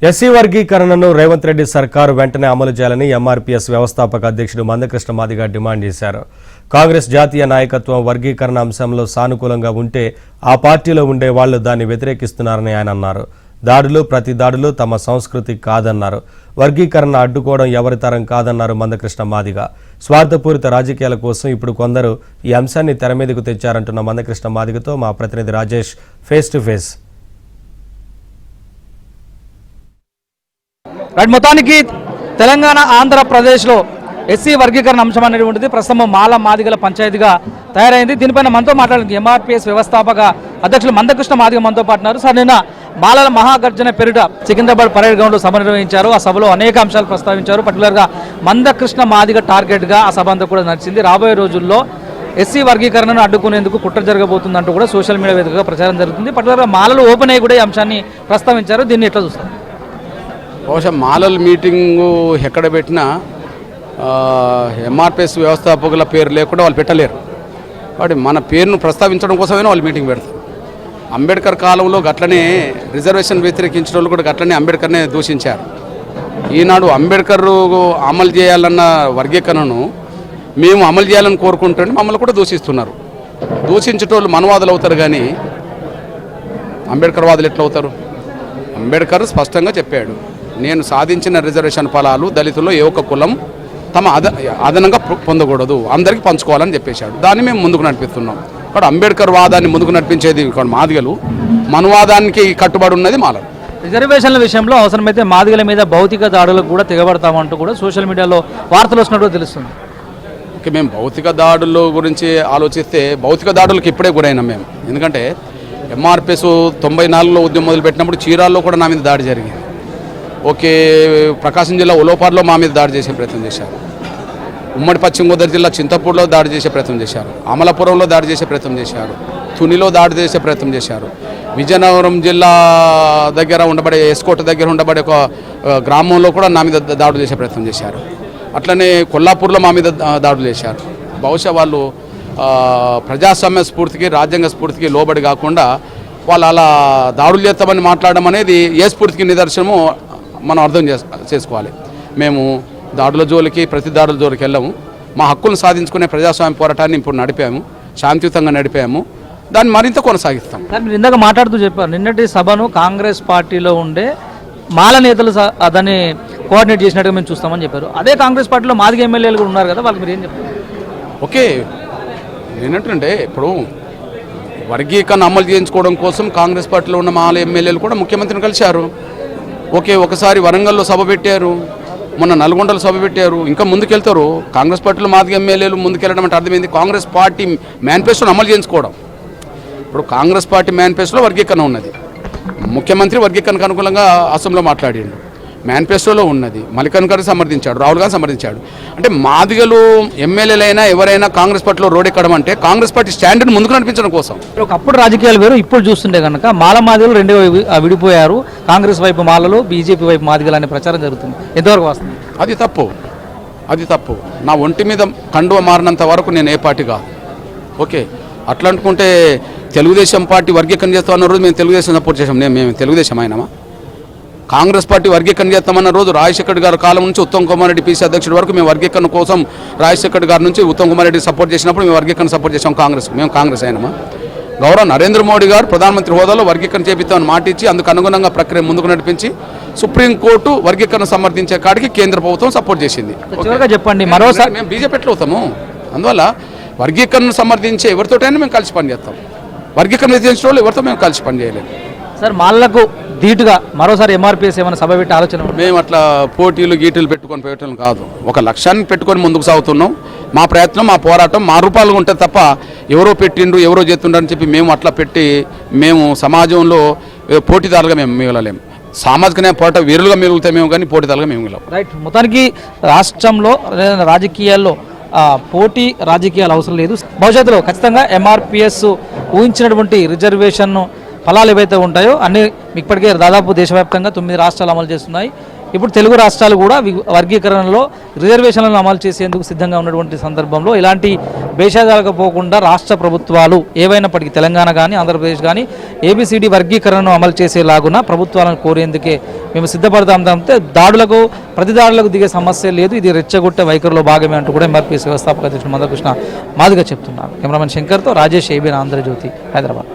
SC వర్గీకరణను రేవంత్ రెడ్డి సర్కారు వెంటనే అమలు చేయాలని ఎంఆర్పీఎస్ వ్యవస్థాపక అధ్యక్షుడు మందకృష్ణ మాదిగ డిమాండ్ చేశారు. కాంగ్రెస్ జాతీయ నాయకత్వం వర్గీకరణ అంశంలో సానుకూలంగా ఉంటే ఆ పార్టీలో ఉండే వాళ్లు దాన్ని వ్యతిరేకిస్తున్నారని ఆయన అన్నారు. ప్రతి దాడులు తమ సంస్కృతి కాదన్నారు. వర్గీకరణ అడ్డుకోవడం ఎవరి తరం కాదన్నారు మందకృష్ణ మాదిగ. స్వార్థపూరిత రాజకీయాల కోసం ఇప్పుడు కొందరు ఈ అంశాన్ని తెర మీదకు తెచ్చారంటున్న మందకృష్ణ మాదిగతో మా ప్రతినిధి రాజేష్ ఫేస్ టు ఫేస్. మొత్తానికి తెలంగాణ ఆంధ్రప్రదేశ్లో ఎస్సీ వర్గీకరణ అంశం అనేటువంటిది ప్రస్తుతం మాల మాదిగల పంచాయతీగా తయారైంది. దీనిపైన మనతో మాట్లాడడానికి ఎంఆర్పీఎస్ వ్యవస్థాపక అధ్యక్షులు మందకృష్ణ మాదిగ మనతో పాటున్నారు. సార్, నిన్న మాలల మహాగర్జన పేరిట సికింద్రాబాద్ పరేడ్ గ్రౌండ్లో సభ నిర్వహించారు. ఆ సభలో అనేక అంశాలు ప్రస్తావించారు. పర్టికులర్గా మందకృష్ణ మాదిగ టార్గెట్గా ఆ సభ అంతా కూడా నడిచింది. రాబోయే రోజుల్లో ఎస్సీ వర్గీకరణను అడ్డుకునేందుకు కుట్ర జరగబోతుందంటూ కూడా సోషల్ మీడియా వేదికగా ప్రచారం జరుగుతుంది. పర్టికులర్గా మాలలు ఓపెన్ అయ్యి కూడా ఈ అంశాన్ని ప్రస్తావించారు. దీన్ని ఎట్లా చూస్తారు? బహుశా మాలల మీటింగు ఎక్కడ పెట్టినా ఎంఆర్పిఎస్ వ్యవస్థాపకుల పేరు లేకుండా వాళ్ళు పెట్టలేరు. కాబట్టి మన పేరును ప్రస్తావించడం కోసమైనా వాళ్ళు మీటింగ్ పెడతారు. అంబేద్కర్ కాలంలో గట్లనే రిజర్వేషన్ వ్యతిరేకించిన వాళ్ళు కూడా గట్లనే అంబేద్కర్నే దూషించారు. ఈనాడు అంబేద్కర్ అమలు చేయాలన్న వర్గీకరణను మేము అమలు చేయాలని కోరుకుంటే మమ్మల్ని కూడా దూషిస్తున్నారు. దూషించేటోళ్ళు మనవాదులు అవుతారు, కానీ అంబేద్కర్ వాదులు ఎట్లా అవుతారు? అంబేద్కర్ స్పష్టంగా చెప్పాడు, నేను సాధించిన రిజర్వేషన్ ఫలాలు దళితుల్లో ఏ ఒక్క కులం తమ అదనంగా పొందకూడదు, అందరికీ పంచుకోవాలని చెప్పేశాడు. దాన్ని మేము ముందుకు నడిపిస్తున్నాం. కాబట్టి అంబేద్కర్ వాదాన్ని ముందుకు నడిపించేది ఇక్కడ మాదిగలు, మనవాదానికి కట్టుబడి ఉన్నది మాలలు. రిజర్వేషన్ల విషయంలో అవసరమైతే మాదిగల మీద భౌతిక దాడులకు కూడా తెగబడతామంటూ కూడా సోషల్ మీడియాలో వార్తలు వస్తున్నట్టు తెలుస్తుంది. ఓకే, మేము భౌతిక దాడుల గురించి ఆలోచిస్తే భౌతిక దాడులకు ఇప్పుడే గురైనాం మేము. ఎందుకంటే ఎంఆర్పిఎస్ 94లో ఉద్యమం మొదలుపెట్టినప్పుడు చీరాల్లో కూడా నా మీద దాడి జరిగింది. ఓకే, ప్రకాశం జిల్లా ఉలోపార్లో మా మీద దాడి చేసే ప్రయత్నం చేశారు. ఉమ్మడి పశ్చిమ గోదావరి జిల్లా చింతపూర్లో దాడి చేసే ప్రయత్నం చేశారు. అమలాపురంలో దాడి చేసే ప్రయత్నం చేశారు. తునిలో దాడి చేసే ప్రయత్నం చేశారు. విజయనగరం జిల్లా దగ్గర ఉండబడే ఎస్కోట దగ్గర ఉండబడే ఒక గ్రామంలో కూడా నా మీద దాడులు చేసే ప్రయత్నం చేశారు. అట్లనే కొల్లాపూర్లో మా మీద దాడులు చేశారు. బహుశా వాళ్ళు ప్రజాస్వామ్య స్ఫూర్తికి రాజ్యాంగ స్ఫూర్తికి లోబడి కాకుండా వాళ్ళు అలా దాడులు చేస్తామని మాట్లాడడం అనేది ఏ స్ఫూర్తికి నిదర్శనమో మనం అర్థం చేసుకోవాలి. మేము దాడుల జోలికి ప్రతి దాడుల జోలికి వెళ్ళాము. మా హక్కులను సాధించుకునే ప్రజాస్వామ్య పోరాటాన్ని ఇప్పుడు నడిపాము, శాంతియుతంగా నడిపాము. దాన్ని మరింత కొనసాగిస్తాం. మీరు ఇందాక మాట్లాడుతూ చెప్పారు, నిన్నటి సభను కాంగ్రెస్ పార్టీలో ఉండే మాల నేతలు దాన్ని కోఆర్డినేట్ చేసినట్టుగా మేము చూస్తామని చెప్పారు. అదే కాంగ్రెస్ పార్టీలో మాదిగ ఎమ్మెల్యేలు కూడా ఉన్నారు కదా, వాళ్ళకి మీరు ఏం చెప్తారు? ఓకే, ఏంటంటే ఇప్పుడు వర్గీకరణ అమలు చేయించుకోవడం కోసం కాంగ్రెస్ పార్టీలో ఉన్న మాల ఎమ్మెల్యేలు కూడా ముఖ్యమంత్రిని కలిశారు. ఓకే, ఒకసారి వరంగల్లో సభ పెట్టారు, మొన్న నల్గొండలో సభ పెట్టారు, ఇంకా ముందుకెళ్తారు. కాంగ్రెస్ పార్టీలో మాదిగ ఎమ్మెల్యేలు ముందుకెళ్ళడం అంటే అర్థమైంది కాంగ్రెస్ పార్టీ మేనిఫెస్టోను అమలు చేయించుకోవడం. ఇప్పుడు కాంగ్రెస్ పార్టీ మేనిఫెస్టోలో వర్గీకరణ ఉన్నది. ముఖ్యమంత్రి వర్గీకరణకు అనుకూలంగా అసెంబ్లీలో మాట్లాడిండు. మేనిఫెస్టోలో ఉన్నది. మల్లికార్జున ఖర్గే సమర్థించాడు, రాహుల్ గాంధీ సమర్థించాడు. అంటే మాదిగలు ఎమ్మెల్యేలైనా ఎవరైనా కాంగ్రెస్ పార్టీలో రోడ్ ఎక్కడం అంటే కాంగ్రెస్ పార్టీ స్టాండ్ని ముందుకు నడిపించడం కోసం. ఒకప్పుడు రాజకీయాలు వేరు, ఇప్పుడు చూస్తుంటే కనుక మాల మాదిగలు రెండు విడిపోయారు. కాంగ్రెస్ వైపు మాలలు, బీజేపీ వైపు మాదిగలు అనే ప్రచారం జరుగుతుంది. ఎంతవరకు వస్తుంది? అది తప్పు. నా ఒంటి మీద కండువ మారినంత వరకు నేను ఏ పార్టీ కాదు. ఓకే, అట్లా అనుకుంటే తెలుగుదేశం పార్టీ వర్గీకరణ చేస్తామన్న రోజు మేము తెలుగుదేశం సపోర్ట్ చేసాం. మేము తెలుగుదేశం అయినామా? కాంగ్రెస్ పార్టీ వర్గీకరణ చేస్తామన్న రోజు రాజశేఖర్ గారి కాలం నుంచి ఉత్తమ్ కుమార్ రెడ్డి పీసీ అధ్యక్షుడి వరకు మేము వర్గీకరణ కోసం రాజశేఖర్ గారి నుంచి ఉత్తమ్ కుమార్ రెడ్డి సపోర్ట్ చేసినప్పుడు మేము వర్గీకరణ సపోర్ట్ చేసాం. మేము కాంగ్రెస్ అయినామా? గౌరవ నరేంద్ర మోడీ గారు ప్రధానమంత్రి హోదాలో వర్గీకరణ చేపిస్తామని మాట ఇచ్చి అందుకు అనుగుణంగా ప్రక్రియ ముందుకు నడిపించి సుప్రీంకోర్టు వర్గీకరణ సమర్థించే కాడికి కేంద్ర ప్రభుత్వం సపోర్ట్ చేసింది. చెప్పండి, మరోసారి మేము బీజేపీలో అవుతాము. అందువల్ల వర్గీకరణను సమర్థించే ఎవరితోటైనా మేము కలిసి పనిచేస్తాం. వర్గీకరణ విధించిన వాళ్ళు ఎవరితో మేము కలిసి పనిచేయలేము. సార్, మాలకు ధీటుగా మరోసారి ఎంఆర్పీఎస్ ఏమైనా సభ పెట్టే ఆలోచన? మేము అట్లా పోటీలు గీటీలు పెట్టుకొని పెట్టడం కాదు, ఒక లక్ష్యాన్ని పెట్టుకొని ముందుకు సాగుతున్నాం. మా ప్రయత్నం, మా పోరాటం మా రూపాలుగా ఉంటుంది తప్ప ఎవరో పెట్టిండ్రు ఎవరో చేస్తుండ్రు అని చెప్పి మేము అట్లా పెట్టి మేము సమాజంలో పోటీదారులుగా మేము మిగలలేము. సామాజిక న్యాయ పోరాట వీరులుగా మిగులుతామేమో కానీ పోటీదారులుగా మేము మిగలం. రైట్, మొత్తానికి రాష్ట్రంలో రాజకీయాల్లో పోటీ రాజకీయాలు అవసరం లేదు. భవిష్యత్తులో ఖచ్చితంగా ఎంఆర్పీఎస్ ఊహించినటువంటి రిజర్వేషన్ ఫలాలు ఏవైతే ఉంటాయో అన్నీ ఇప్పటికే దాదాపు దేశవ్యాప్తంగా 9 రాష్ట్రాలు అమలు చేస్తున్నాయి. ఇప్పుడు తెలుగు రాష్ట్రాలు కూడా వర్గీకరణలో రిజర్వేషన్లను అమలు చేసేందుకు సిద్ధంగా ఉన్నటువంటి సందర్భంలో ఇలాంటి భేషజాలకు పోకుండా రాష్ట్ర ప్రభుత్వాలు ఏవైనప్పటికీ తెలంగాణ కానీ ఆంధ్రప్రదేశ్ కానీ ఏబిసిడి వర్గీకరణను అమలు చేసేలాగున ప్రభుత్వాలను కోరేందుకే మేము సిద్ధపడతాం తప్పితే దాడులకు ప్రతి దాడులకు దిగే సమస్య లేదు, ఇది రెచ్చగొట్టే వైఖరిలో భాగమే అంటూ కూడా ఎంఆర్పీఎస్ వ్యవస్థాపక అధ్యక్షుడు మందకృష్ణ మాదిగ చెప్తున్నారు. కెమెరామెన్ శంకర్తో రాజేష్ ఏబిఎన్ ఆంధ్రజ్యోతి, హైదరాబాద్.